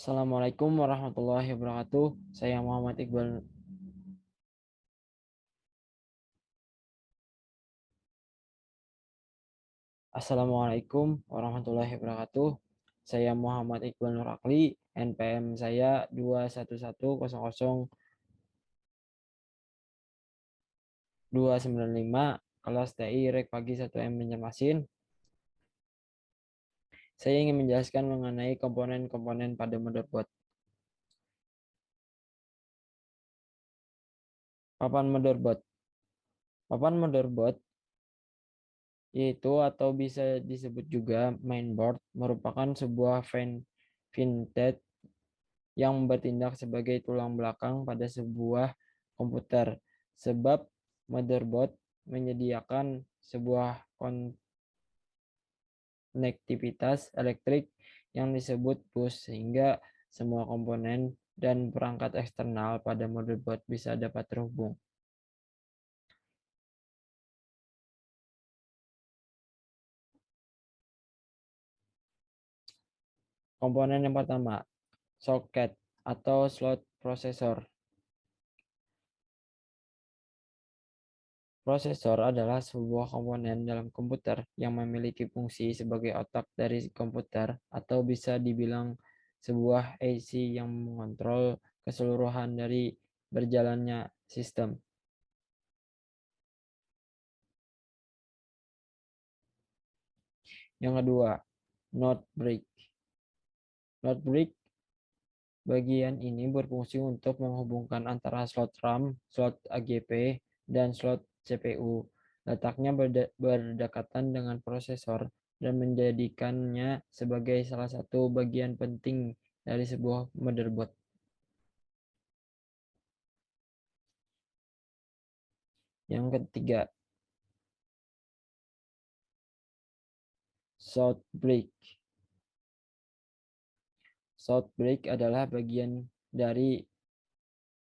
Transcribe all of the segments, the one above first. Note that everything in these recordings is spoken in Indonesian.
Assalamualaikum warahmatullahi wabarakatuh. Saya Muhammad Iqbal. Assalamualaikum warahmatullahi wabarakatuh. Saya Muhammad Iqbal Nurakli. NPM saya 211000295, kelas TI Rek Pagi 1M Banjarmasin. Saya ingin menjelaskan mengenai komponen-komponen pada motherboard. Papan motherboard. Papan motherboard yaitu atau bisa disebut juga mainboard merupakan sebuah vintage yang bertindak sebagai tulang belakang pada sebuah komputer, sebab motherboard menyediakan sebuah konektivitas elektrik yang disebut bus, sehingga semua komponen dan perangkat eksternal pada motherboard bisa dapat terhubung. Komponen yang pertama, soket atau slot prosesor. Prosesor adalah sebuah komponen dalam komputer yang memiliki fungsi sebagai otak dari komputer, atau bisa dibilang sebuah IC yang mengontrol keseluruhan dari berjalannya sistem. Yang kedua, node brick. Node brick bagian ini berfungsi untuk menghubungkan antara slot RAM, slot AGP, dan slot CPU. Letaknya berdekatan dengan prosesor dan menjadikannya sebagai salah satu bagian penting dari sebuah motherboard. Yang ketiga, short brick. Short brick adalah bagian dari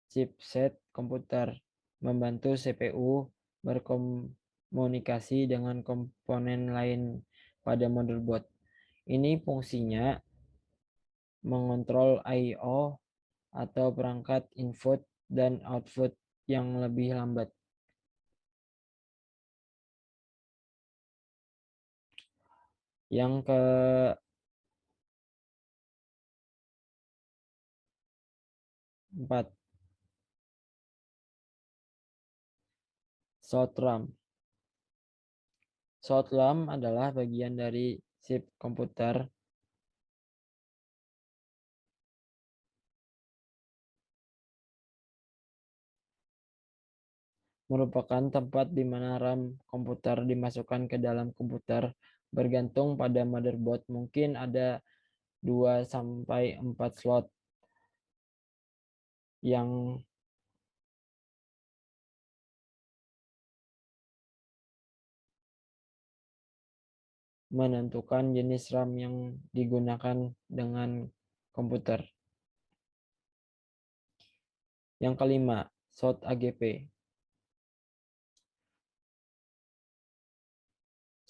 chipset komputer, membantu CPU berkomunikasi dengan komponen lain pada motherboard. Ini fungsinya mengontrol I/O atau perangkat input dan output yang lebih lambat. Yang keempat, slot RAM. Slot RAM adalah bagian dari chip komputer merupakan tempat di mana RAM komputer dimasukkan ke dalam komputer. Bergantung pada motherboard, mungkin ada 2 sampai 4 slot yang menentukan jenis RAM yang digunakan dengan komputer. Yang kelima, slot AGP.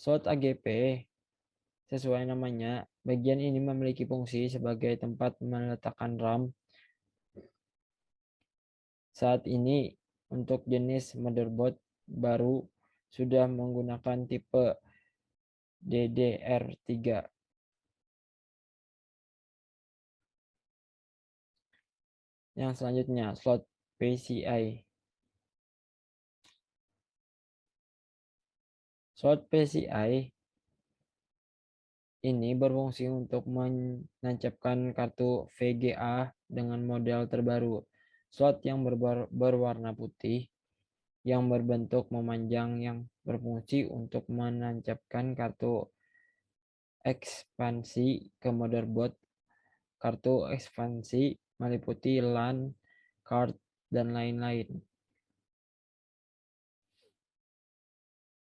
Slot AGP sesuai namanya, bagian ini memiliki fungsi sebagai tempat meletakkan RAM. Saat ini untuk jenis motherboard baru sudah menggunakan tipe DDR3. Yang selanjutnya, slot PCI. Slot PCI ini berfungsi untuk menancapkan kartu VGA dengan model terbaru. Slot yang berwarna putih yang berbentuk memanjang yang berfungsi untuk menancapkan kartu ekspansi ke motherboard. Kartu ekspansi meliputi LAN, card, dan lain-lain.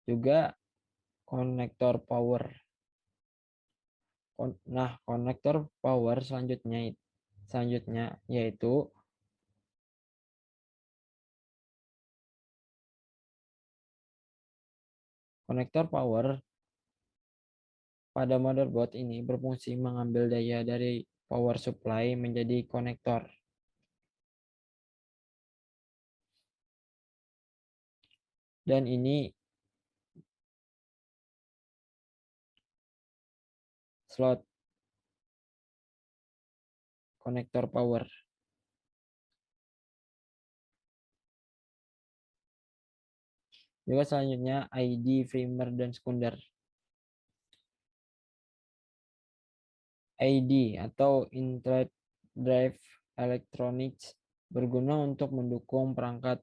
Juga konektor power. Nah, konektor power selanjutnya yaitu konektor power pada motherboard ini berfungsi mengambil daya dari power supply menjadi konektor. Dan ini slot konektor power. Juga selanjutnya ID, firmware, dan sekunder. ID atau Integrated Drive Electronics berguna untuk mendukung perangkat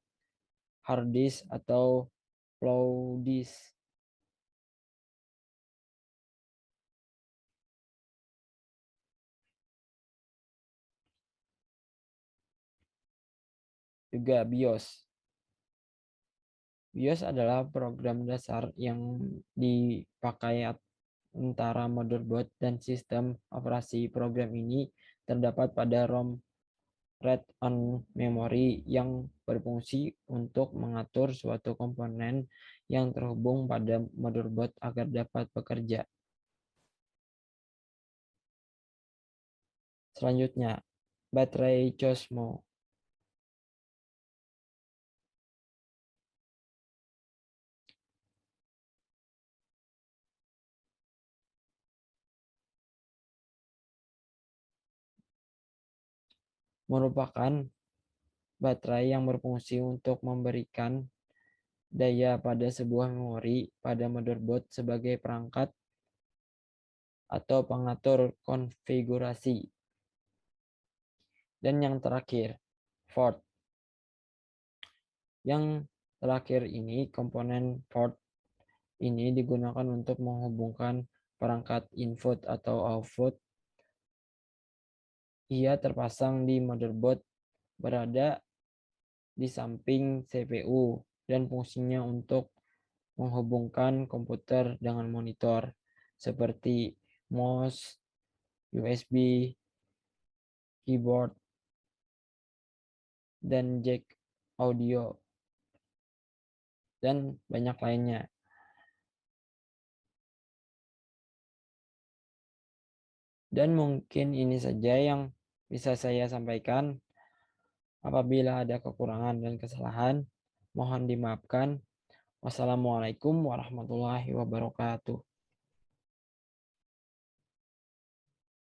hard disk atau floppy disk. Juga BIOS. BIOS adalah program dasar yang dipakai antara motherboard dan sistem operasi. Program ini terdapat pada ROM read on memory yang berfungsi untuk mengatur suatu komponen yang terhubung pada motherboard agar dapat bekerja. Selanjutnya, baterai Cosmo. Merupakan baterai yang berfungsi untuk memberikan daya pada sebuah memori pada motherboard sebagai perangkat atau pengatur konfigurasi. Dan yang terakhir, Ford. Yang terakhir ini, komponen Ford ini digunakan untuk menghubungkan perangkat input atau output. Ia terpasang di motherboard, berada di samping CPU, dan fungsinya untuk menghubungkan komputer dengan monitor seperti mouse, USB, keyboard, dan jack audio, dan banyak lainnya. Dan mungkin ini saja yang bisa saya sampaikan. Apabila ada kekurangan dan kesalahan, mohon dimaafkan. Wassalamualaikum warahmatullahi wabarakatuh.